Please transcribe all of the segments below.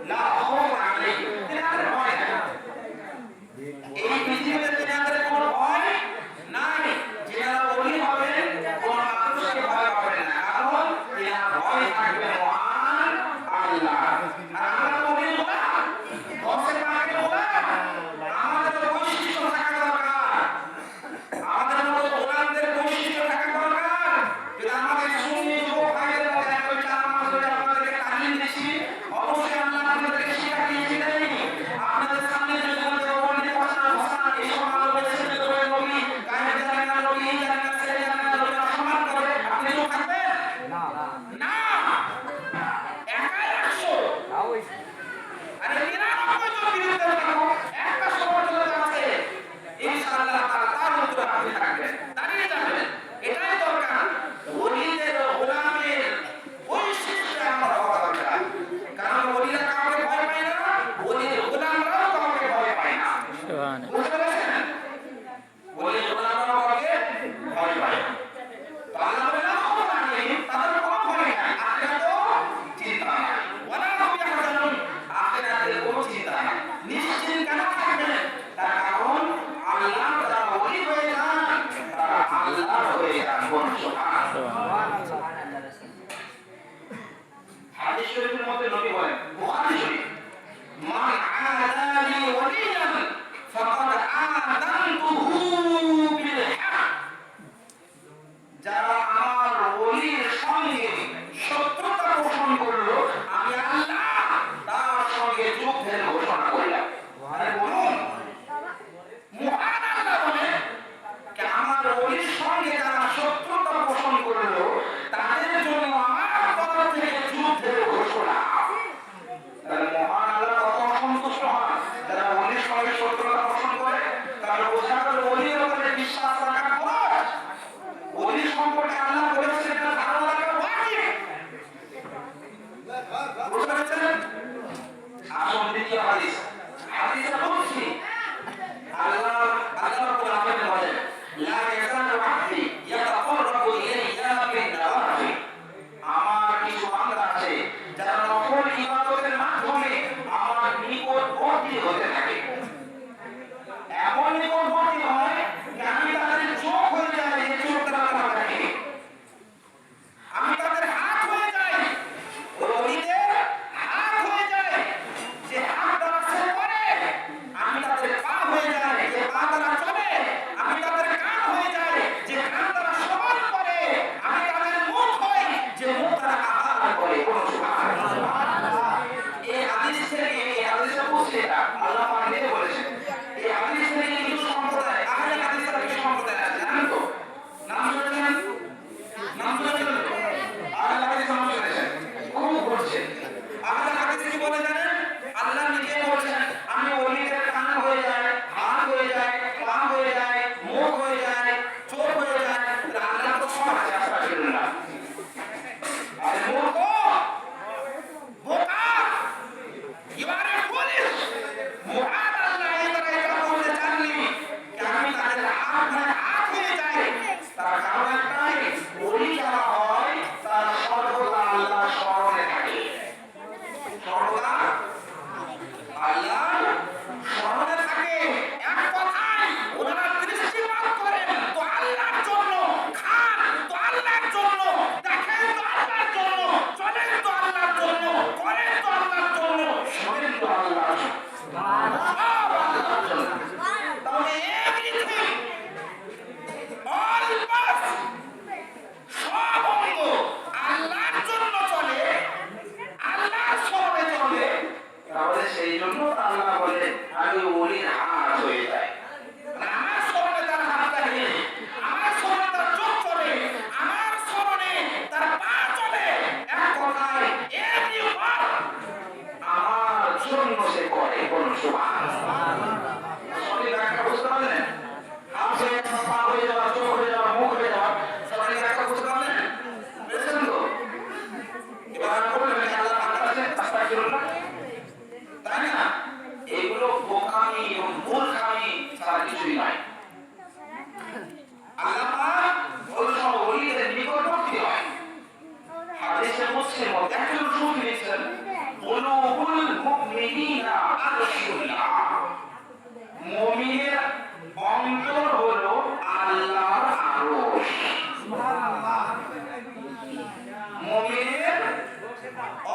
লা খাউফুন আলাইহিম, তিনাদের ভয় নাই। এই পৃথিবীতে তিনাদের কোনো ভয় নাই। যারা ওলি হবেন কোন মানুষকে ভয় পাবেন না, কারণ তিনার ভয় থাকবে মহান আল্লাহ। আর আমরা ওলি গোলাম, বসে পাকে গোলাম, আমাদের বৈশিষ্ট্য থাকা দরকার। আমাদের মতো গোলামদের বৈশিষ্ট্য থাকা দরকার। যদি আমাদের সুন্নি যুবক ভাইদের মধ্যে একটা 4 মাস ধরে আপনাদেরকে তালিম দিচ্ছি, অবশ্যই আল্লাহ আপনাদেরকে শিক্ষা দিয়েছিলেন। আপনাদের সামনে যদি বলতে বলতে কথা ভাষা এসব আলোকে ছেড়ে দেবেন নবী, গায়ে জানেন না নবী, জানেন না ছেড়ে জানেন না নবী সম্মান করে, আপনি চুপ থাকবেন? না না, একাই 100। আরে 99 জন বিরুদ্ধে থাকো, একটা সমর্থন আছে, ইনশাআল্লাহ তার উত্তর আপনি থাকবেন, দাঁড়িয়ে যাবেন। এটাই দরকার। ওলিদের গোলামের বৈশিষ্ট্য আমার হওয়া দরকার, কারণ ওলিরা কাউকে ভয় পায় না, ওলিদের গোলামরাও কাউকে ভয় পায় না। বুঝতে পেরেছেন? ওলিদের গোলামরাও কাউকে ভয় পায় না। তো আল্লাহ বলে না খাউফুন আলাইহিম, তাদের কোনো ভয় নাই, আখিরাতেও চিন্তা নাই। ওয়ালা হুম ইয়াহজানুন, আখিরাতের কোনো চিন্তা নাই। নিশ্চিন্ত কেন থাকবেন? তার কারণ আল্লাহ যারা ওলি হয়ে যান তারা আল্লাহর হয়ে যান। সুবহানাল্লাহ। হাদিস শরীফের মধ্যে নবী বলেন, বুখারী শরীফ, মান আদালি ওলিয়ান ফাকাদ আযানতুহু বিল হক, যারা আমার ওলির সঙ্গে শত্রুতা পোষণ করলো, আমি আল্লাহ তার সঙ্গে যুদ্ধের ঘোষণা করলাম। আরে বলুন, মহান আল্লাহ বলে যে আমার ওলির সঙ্গে যারা শত্রুতা পোষণ করলো তাদের জন্য আমার তরফ থেকে যুদ্ধের ঘোষণা।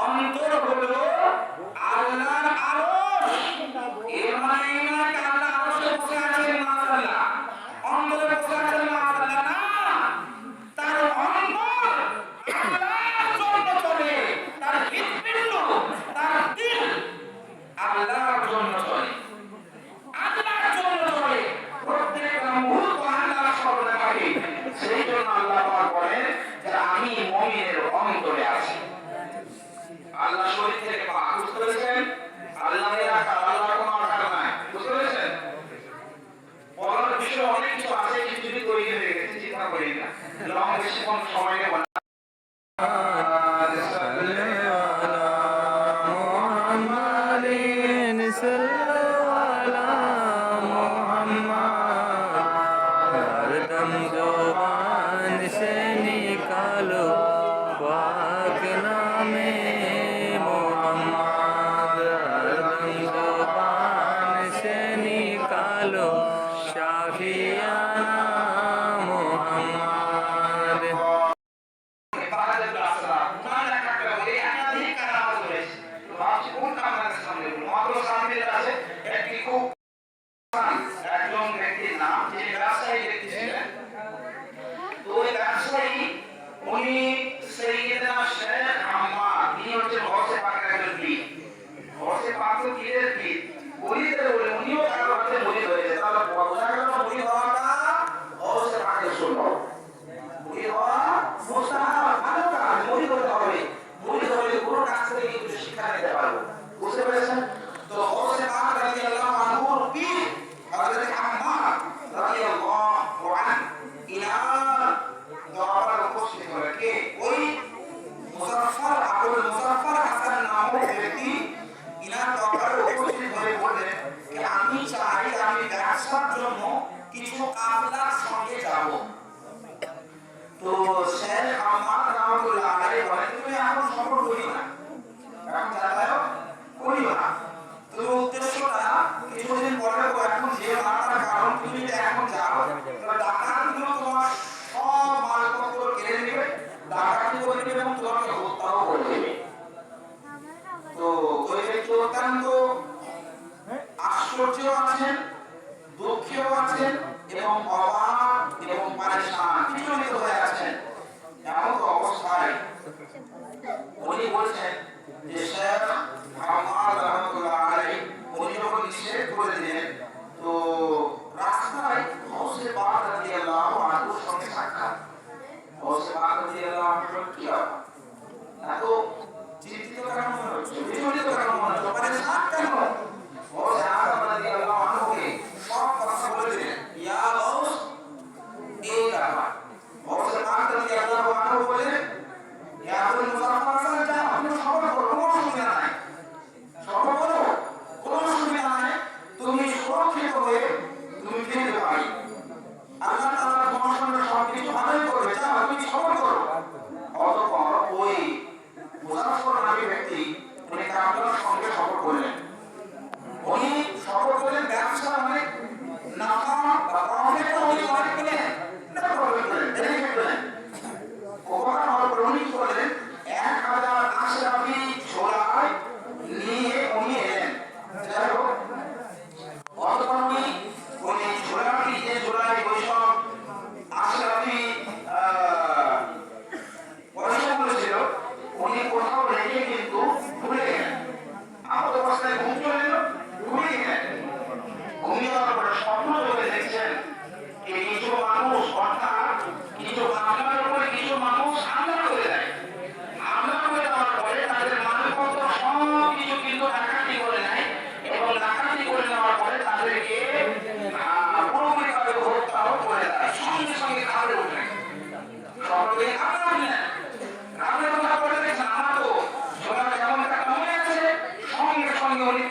অন্তর হলো আল্লাহর আরশ। এর মানে এই নয় যে আল্লাহ আরশে বসে আছেন মাশাআল্লাহ, অন্তরে বসে আছেন মাশাআল্লাহ, না, তার অন্তর আল্লাহর জন্য চলে, তার হৃৎপিণ্ড, তার দিল আল্লাহর জন্য চলে, আল্লাহর জন্য চলে, প্রত্যেকটা মুহূর্ত আল্লাহর স্মরণে থাকে। সেই জন্য আল্লাহ পাক বলেন যে আমি মুমিনের অন্তরে আছি। আল্লাহ শরীর থেকে পাক, বুঝতে পেরেছেন? আল্লাহর আকার, আল্লাহর কোনো আকার নাই, বুঝতে পেরেছেন? বলার বিষয় অনেক কিছু আছে, কিছু যদি তৈরি হয়ে গেছে চিন্তা করি না, লং বেশি কোন সময় নেব না। একজন ব্যক্তির নাম, যিনি ব্যবসায়ী ব্যক্তি ছিলেন, তো ওই ব্যবসায়ী উনি সাইয়েদনা শেখ আম্মার, তিনি হচ্ছেন গৌসে পাকের একজন পীর, গৌসে পাক তো পীরের পীর, মুরিদের বলে উনিও তার হাতে মুরিদ হয়েছে। তাহলে বোঝা গেল মুরিদ হওয়াটা গৌসে পাকের সুন্নাত, মুরিদ হওয়া মুস্তাহাব, ভালো কাজ, মুরিদ হতে হবে, মুরিদ হলে গুরুর কাছ থেকে কিছু শিক্ষা নিতে পারবো, বুঝতে পেরেছেন? তো গৌসে পাক রাদিয়াল্লাহু আনহুর পীর হযরত আম্মার রাদিয়াল্লাহু আনহু ইনার দরবারে উপস্থিত হলেন। কে? ওই মুজাফফর, আবুল মুজাফফর হাসান নামক ব্যক্তি ইনার দরবারে উপস্থিত হয়ে বললেন যে আমি চাই আমি ব্যবসার জন্য কিছু কাফেলার সঙ্গে যাব। তো শেখ আম্মার রাহমাতুল্লাহ আলাইহি বলেন তুমি এখন সফর করিও না, এখন যাতায়াত করিও না, তুমি উদ্দেশ্যটা কিছুদিন পরে এখন যে মারার কারণ তুমি যদি এখন যাও তাহলে ডাকাতগুলো তোমার সব মালপত্র কেড়ে নেবে, ডাকাতি করে নেবে এবং তোমাকে হত্যাও করে দেবে। তো ওই ব্যক্তি অত্যন্ত আশ্চর্য আছেন, দুঃখেও আছেন এবং অবাক এবং পরেশান, বিচলিত হয়ে আছেন। এমন অবস্থায় উনি বলছেন যে শেখ আম্মার রাহমাতুল্লাহ আলাইহি উনি যখন নিষেধ করে দিলেন, তো রাস্তায় গৌসে পাক রাদিয়াল্লাহু আনহুর সঙ্গে সাক্ষাৎ। গৌসে পাক রাদিয়াল্লাহু আনহুর কি হবে, এত চিন্তিত কেন মনে হচ্ছে, বিচলিত কেন মনে হচ্ছে, পরেশান কেন? গৌসে আযম রাদিয়াল্লাহু আনহুকে সব কথা বলে দিলেন, ইয়া গৌস এই ব্যাপার। গৌসে পাক রাদিয়াল্লাহু আনহু বলেন ইয়া আবুল মুজাফফর হাসান, যাও আপনি সফর করো, কোনো অসুবিধা নাই, সফর করো, কোনো অসুবিধা নাই, তুমি সুরক্ষিত হয়ে তুমি ফিরতে পারি, আল্লাহ তাআলা তোমার সঙ্গে সবকিছু ভালোই করবে, যাও তুমি সফর করো। অতঃপর ওই মুজাফফর নামী ব্যক্তি উনি কাফেলার সঙ্গে সফর করলেন। উনি সফর করলেন, ব্যবসা অনেক নাফা বা প্রফিট উনি অনেক পেলেন, না প্রফিট পেলেন, বেনিফিট পেলেন, উপকার হওয়ার পর উনি করলেন 1000 আশরাফি ঝোলায় নিয়ে উনি এলেন। যাই হোক, অতঃপর উনি ওই ঝোলাটি, যে ঝোলায় ওইসব আশরাফি পয়সাগুলো ছিল, উনি কোথাও রেখে কিন্তু ভুলে গেলেন। আমাদের অবস্থায় ঘুম চলে এলো, ঘুমিয়ে গেলেন। ঘুমিয়ে যাওয়ার পরে স্বপ্ন চলে দেখছেন যে কিছু মানুষ, অর্থাৎ কিছু কাফেলার উপরে কিছু মানুষ হামলা করে দেয়। হামলা করে দেওয়ার পরে তাদের মালপত্র সব কিছু কিন্তু ডাকাতি করে নেয় এবং ডাকাতি করে নেওয়ার পরে তাদেরকে পুরোপুরিভাবে হত্যাও করে দেয়। সঙ্গে সঙ্গে কাঁপড়ে উঠলেন, সকলে কাঁপড়ে উঠলেন, কাঁপড়ে ওঠার পরে দেখছেন আমার তো ছোলা কেমন একটা মনে আছে, সঙ্গে সঙ্গে উনি